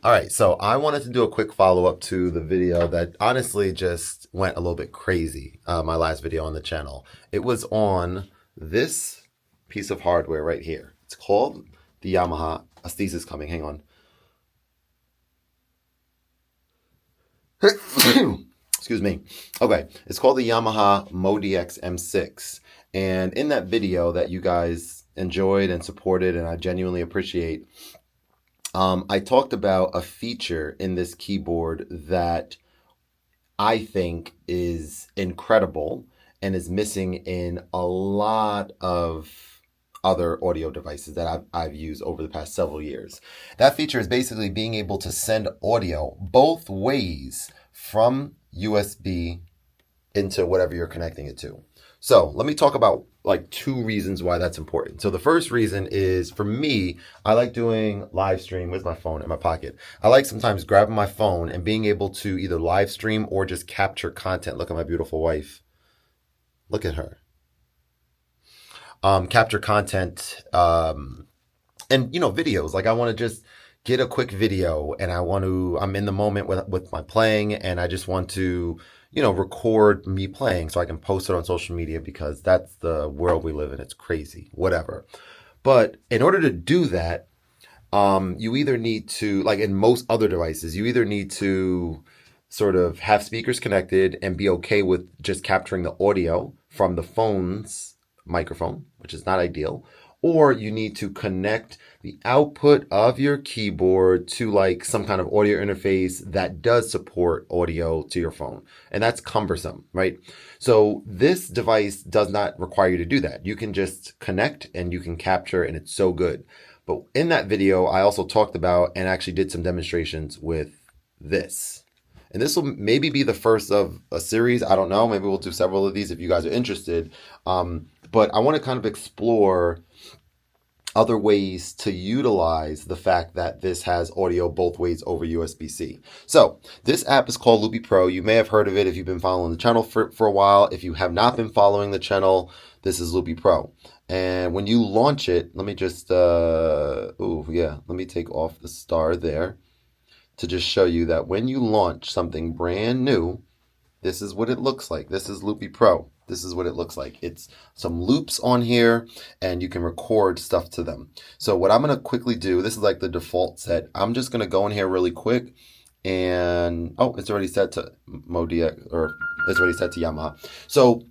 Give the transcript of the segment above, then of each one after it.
All right, so I wanted to do a quick follow-up to the video that honestly just went a little bit crazy, my last video on the channel. It was on this piece of hardware right here. It's called the Yamaha, a sneeze coming, hang on. Excuse me. Okay, it's called the Yamaha MODX M6. And in that video that you guys enjoyed and supported, and I genuinely appreciate, I talked about a feature in this keyboard that I think is incredible and is missing in a lot of other audio devices that I've used over the past several years. That feature is basically being able to send audio both ways from USB into whatever you're connecting it to. So let me talk about like two reasons why that's important. So the first reason is, for me, I like doing live stream with my phone in my pocket. I like sometimes grabbing my phone and being able to either live stream or just capture content. Look at my beautiful wife. Look at her. Capture content and videos. Like I want to just get a quick video and I'm in the moment with my playing, and I just want to record me playing so I can post it on social media, because that's the world we live in. It's crazy, whatever. But in order to do that, you either need to, like in most other devices, you either need to sort of have speakers connected and be okay with just capturing the audio from the phone's microphone, which is not ideal, or you need to connect the output of your keyboard to like some kind of audio interface that does support audio to your phone. And that's cumbersome, right? So this device does not require you to do that. You can just connect and you can capture, and it's so good. But in that video, I also talked about and actually did some demonstrations with this. And this will maybe be the first of a series. I don't know. Maybe we'll do several of these if you guys are interested. But I want to kind of explore other ways to utilize the fact that this has audio both ways over USB-C. So this app is called Loopy Pro. You may have heard of it if you've been following the channel for a while. If you have not been following the channel, this is Loopy Pro. And when you launch it, let me just, let me take off the star there to just show you that when you launch something brand new, this is what it looks like. This is Loopy Pro. This is what it looks like. It's some loops on here, and you can record stuff to them. So what I'm going to quickly do, this is like the default set. I'm just going to go in here really quick, and it's already set to MODX, or it's already set to Yamaha. So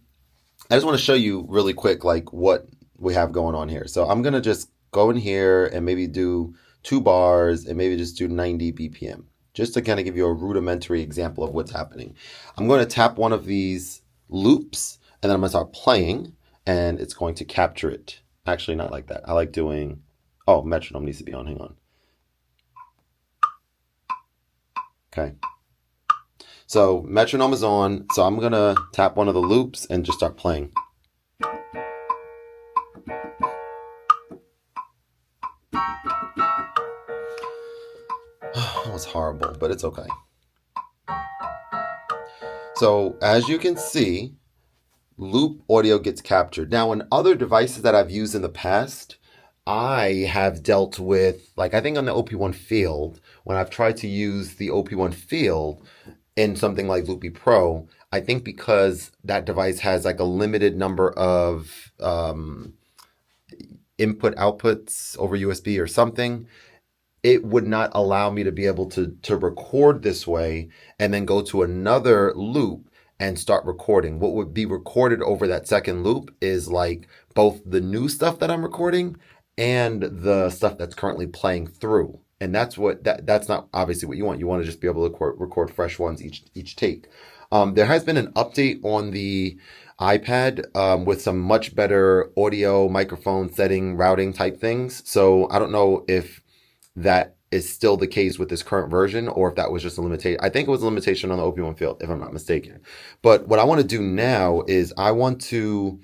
I just want to show you really quick like what we have going on here. So I'm going to just go in here and maybe do 2 bars and maybe just do 90 BPM. Just to kind of give you a rudimentary example of what's happening. I'm going to tap one of these loops, and then I'm going to start playing, and it's going to capture it. Actually, not like that. I like doing, metronome needs to be on, hang on. Okay. So metronome is on, so I'm going to tap one of the loops and just start playing. That was horrible, but it's okay. So as you can see, loop audio gets captured. Now, in other devices that I've used in the past, I have dealt with, like I think on the OP1 Field, when I've tried to use the OP1 Field in something like Loopy Pro, I think because that device has like a limited number of input outputs over USB or something, it would not allow me to be able to record this way and then go to another loop and start recording. What would be recorded over that second loop is like both the new stuff that I'm recording and the stuff that's currently playing through. And that's not obviously what you want. You want to just be able to record fresh ones each take. There has been an update on the iPad with some much better audio, microphone setting, routing type things. So I don't know if that is still the case with this current version, or if that was just a limitation. I think it was a limitation on the OP1 Field, if I'm not mistaken. But what I want to do now is I want to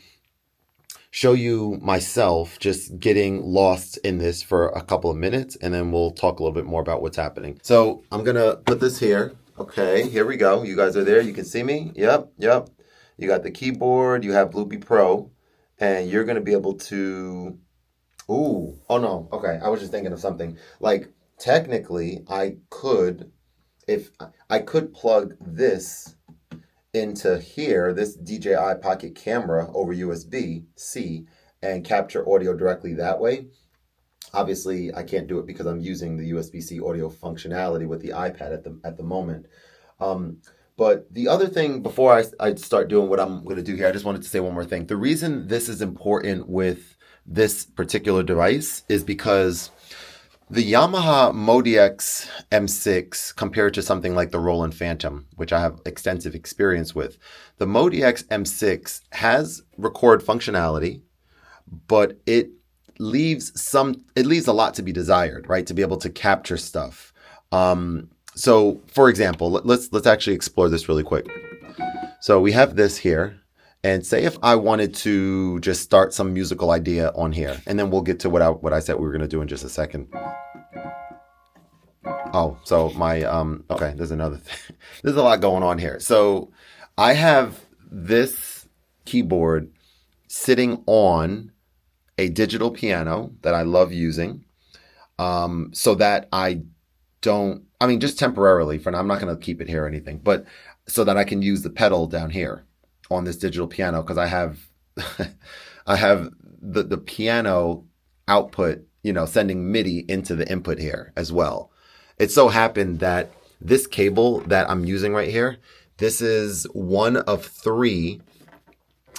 show you myself just getting lost in this for a couple of minutes, and then we'll talk a little bit more about what's happening. So I'm going to put this here. Okay, here we go. You guys are there. You can see me. Yep. You got the keyboard. You have Loopy Pro, and you're going to be able to... oh no. Okay, I was just thinking of something. Like, technically I could, if I could plug this into here, this DJI Pocket camera over USB-C and capture audio directly that way. Obviously, I can't do it because I'm using the USB-C audio functionality with the iPad at the moment. But the other thing, before I start doing what I'm going to do here, I just wanted to say one more thing. The reason this is important with this particular device is because the Yamaha MODX M6 compared to something like the Roland Fantom, which I have extensive experience with, the MODX M6 has record functionality, but it leaves a lot to be desired, right? To be able to capture stuff. So for example, let's actually explore this really quick. So we have this here, and say if I wanted to just start some musical idea on here, and then we'll get to what I said we were going to do in just a second. Oh, so my okay, there's another thing. There's a lot going on here. So I have this keyboard sitting on a digital piano that I love using, so that I don't, I mean, just temporarily for now, I'm not going to keep it here or anything, but so that I can use the pedal down here on this digital piano, because I have I have the piano output, sending MIDI into the input here as well. It so happened that this cable that I'm using right here, this is one of 3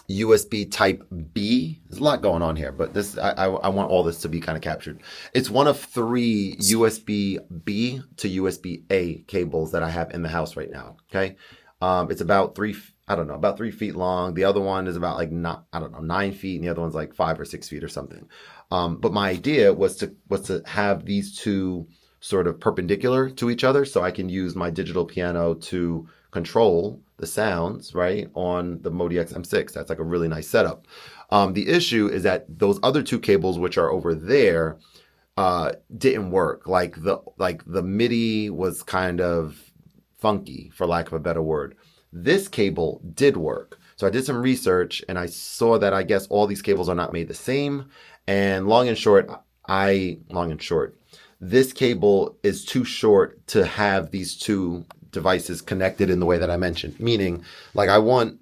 USB type B. There's a lot going on here, but this I want all this to be kind of captured. It's one of 3 USB B to USB A cables that I have in the house right now. Okay, it's about 3 feet long. The other one is about 9 feet, and the other one's like 5 or 6 feet or something. But my idea was to have these two sort of perpendicular to each other, so I can use my digital piano to control the sounds, right, on the MODX M6. That's like a really nice setup. The issue is that those other 2 cables, which are over there, didn't work. Like the MIDI was kind of funky, for lack of a better word. This cable did work. So I did some research, and I saw that I guess all these cables are not made the same. And long and short, this cable is too short to have these 2 devices connected in the way that I mentioned. Meaning, like, I want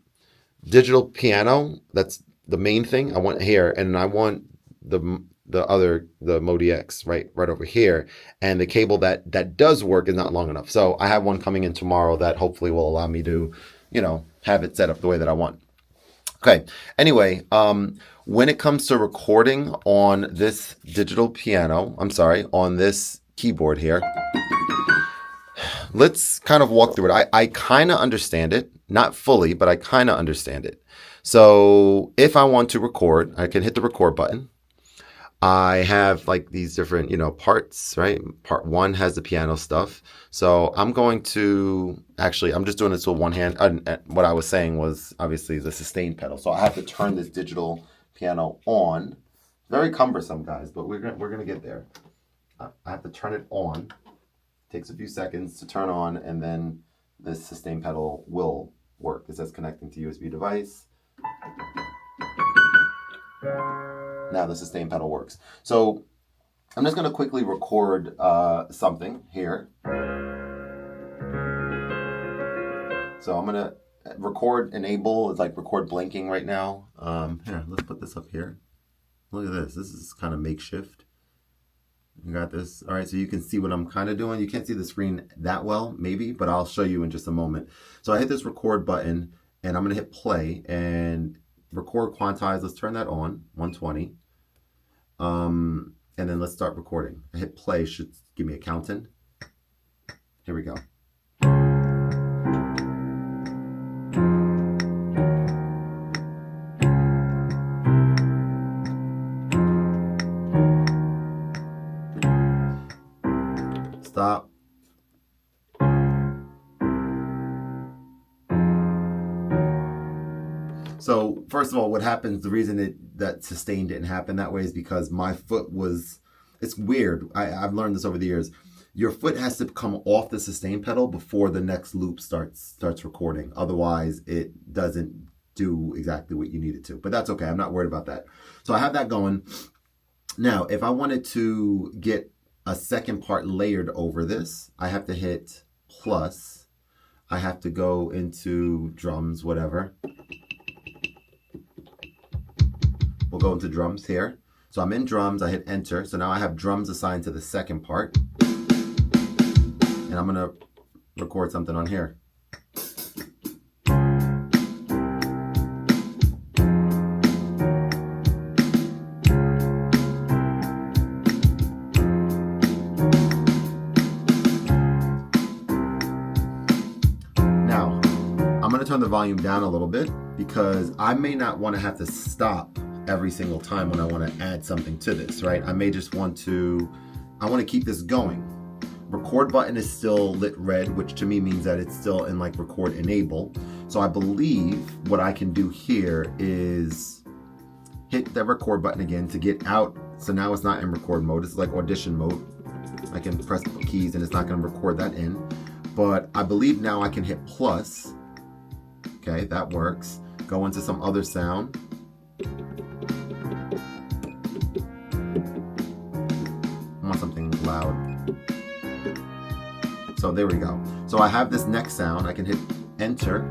digital piano, that's the main thing I want here, and I want the MODX right over here, and the cable that does work is not long enough. So I have one coming in tomorrow that hopefully will allow me to, have it set up the way that I want. Okay. Anyway, when it comes to recording on this digital piano, on this keyboard here, let's kind of walk through it. I kind of understand it, not fully, but I kind of understand it. So if I want to record, I can hit the record button. I have like these different, parts, right? Part 1 has the piano stuff. So I'm going to, I'm just doing this with one hand. What I was saying was obviously the sustain pedal. So I have to turn this digital piano on. Very cumbersome, guys, but we're gonna get there. I have to turn it on. Takes a few seconds to turn on, and then this sustain pedal will work. It says connecting to USB device. Now the sustain pedal works. So I'm just going to quickly record something here. So I'm going to record enable. It's like record blinking right now. Here, let's put this up here. Look at this. This is kind of makeshift. You got this. All right, so you can see what I'm kind of doing. You can't see the screen that well, maybe, but I'll show you in just a moment. So I hit this record button, and I'm going to hit play and record quantize. Let's turn that on, 120. And then let's start recording. I hit play, should give me a count-in. Here we go. Stop. So first of all, what happens, the reason that sustain didn't happen that way is because my foot was, it's weird. I've learned this over the years. Your foot has to come off the sustain pedal before the next loop starts recording. Otherwise, it doesn't do exactly what you need it to. But that's okay. I'm not worried about that. So I have that going. Now, if I wanted to get a second part layered over this. I have to hit plus. I have to go into drums, whatever. We'll go into drums here. So I'm in drums, I hit enter. So now I have drums assigned to the second part. And I'm gonna record something on here. Now, I'm gonna turn the volume down a little bit because I may not wanna have to stop every single time when I wanna add something to this, right? I may just want to, I wanna keep this going. Record button is still lit red, which to me means that it's still in like record enable. So I believe what I can do here is hit the record button again to get out. So now it's not in record mode, it's like audition mode. I can press the keys and it's not gonna record that in. But I believe now I can hit plus. Okay, that works. Go into some other sound. I want something loud. So there we go. So I have this next sound, I can hit enter.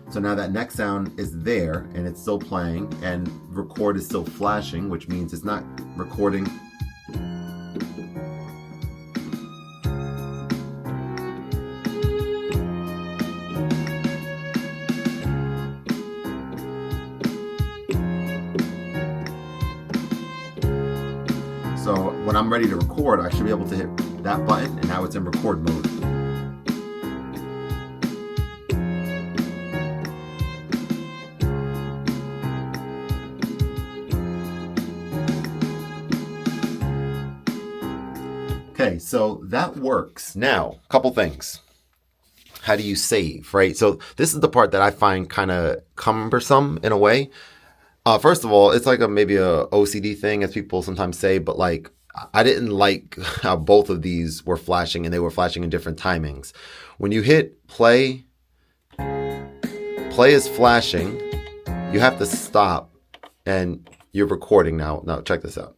So now that next sound is there and it's still playing and record is still flashing, which means it's not recording. So when I'm ready to record, I should be able to hit that button and now it's in record mode. Okay, so that works. Now, a couple things. How do you save, right? So this is the part that I find kind of cumbersome in a way. First of all, it's like maybe a OCD thing, as people sometimes say, but like I didn't like how both of these were flashing and they were flashing in different timings. When you hit play, play is flashing. You have to stop and you're recording now. Now check this out.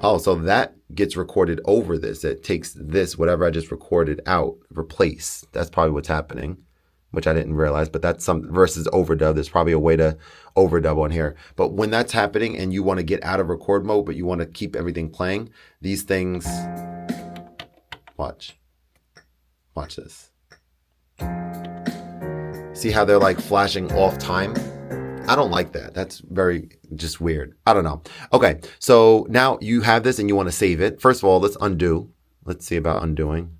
Oh, so that gets recorded over this. It takes this, whatever I just recorded out, replace. That's probably what's happening, which I didn't realize, but that's some versus overdub. There's probably a way to overdub on here. But when that's happening and you want to get out of record mode, but you want to keep everything playing, these things, watch this. See how they're like flashing off time? I don't like that. That's very just weird. I don't know. Okay, so now you have this and you want to save it. First of all, let's undo. Let's see about undoing.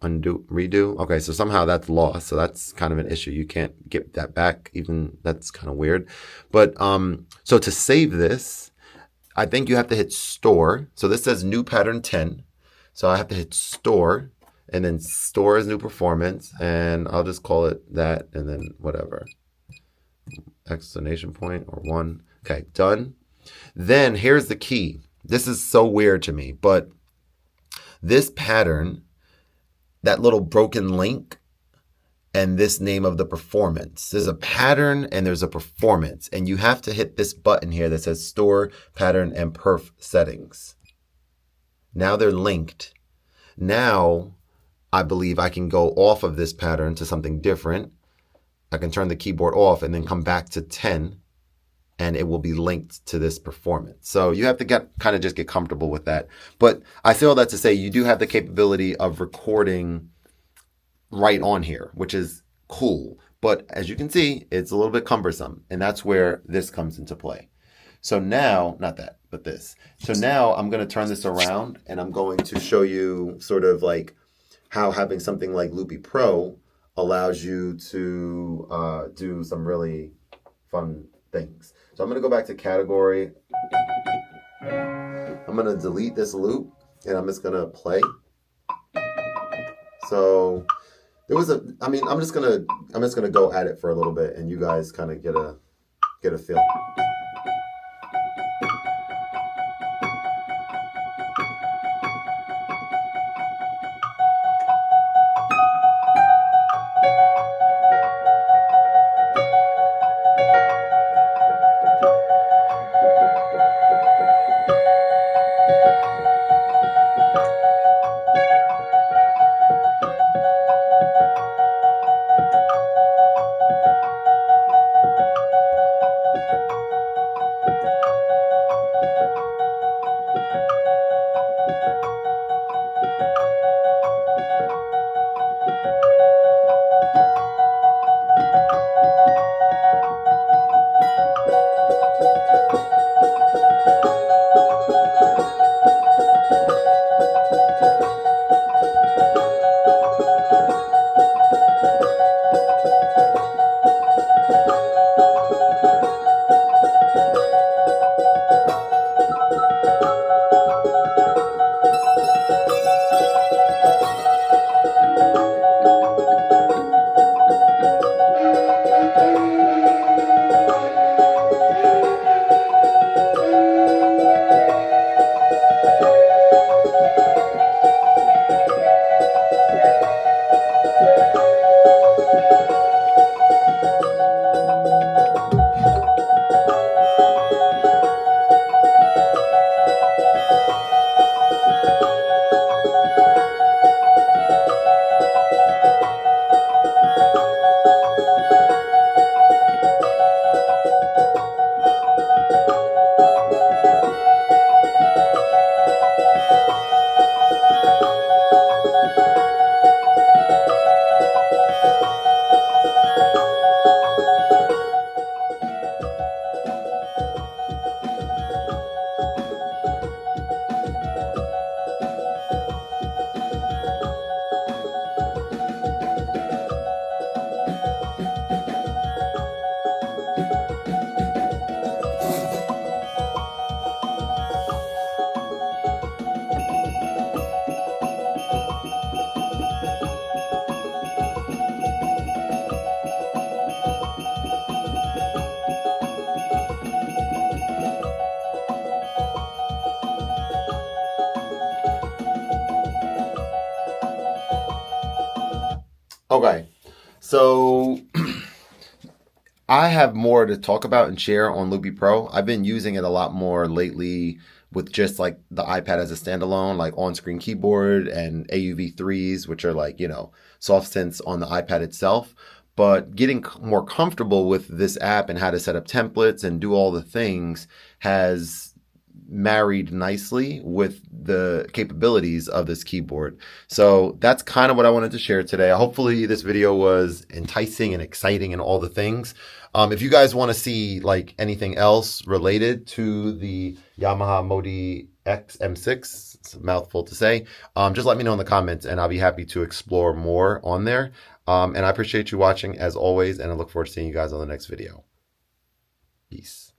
Undo, redo. Okay, so somehow that's lost. So that's kind of an issue. You can't get that back. Even that's kind of weird. But so to save this, I think you have to hit store. So this says new pattern 10. So I have to hit store and then store as new performance. And I'll just call it that and then whatever. Exclamation point or 1. Okay, done. Then here's the key. This is so weird to me, but this pattern, that little broken link and this name of the performance. There's a pattern and there's a performance, and you have to hit this button here that says store pattern and perf settings. Now they're linked. Now I believe I can go off of this pattern to something different. I can turn the keyboard off and then come back to 10 and it will be linked to this performance. So you have to kind of just get comfortable with that. But I say all that to say you do have the capability of recording right on here, which is cool. But as you can see, it's a little bit cumbersome. And that's where this comes into play. So now, not that, but this. So now I'm going to turn this around and I'm going to show you sort of like how having something like Loopy Pro allows you to do some really fun things. So I'm going to go back to category. I'm going to delete this loop and I'm just going to play. So there was I'm just going to go at it for a little bit and you guys kind of get a feel. Okay, so I have more to talk about and share on Loopy Pro. I've been using it a lot more lately with just like the iPad as a standalone, like on-screen keyboard and AUV3s, which are like, soft synths on the iPad itself. But getting more comfortable with this app and how to set up templates and do all the things has married nicely with the capabilities of this keyboard. So that's kind of what I wanted to share today. Hopefully this video was enticing and exciting and all the things. If you guys want to see like anything else related to the Yamaha MODX M6, it's a mouthful to say, just let me know in the comments and I'll be happy to explore more on there. And I appreciate you watching as always, and I look forward to seeing you guys on the next video. Peace.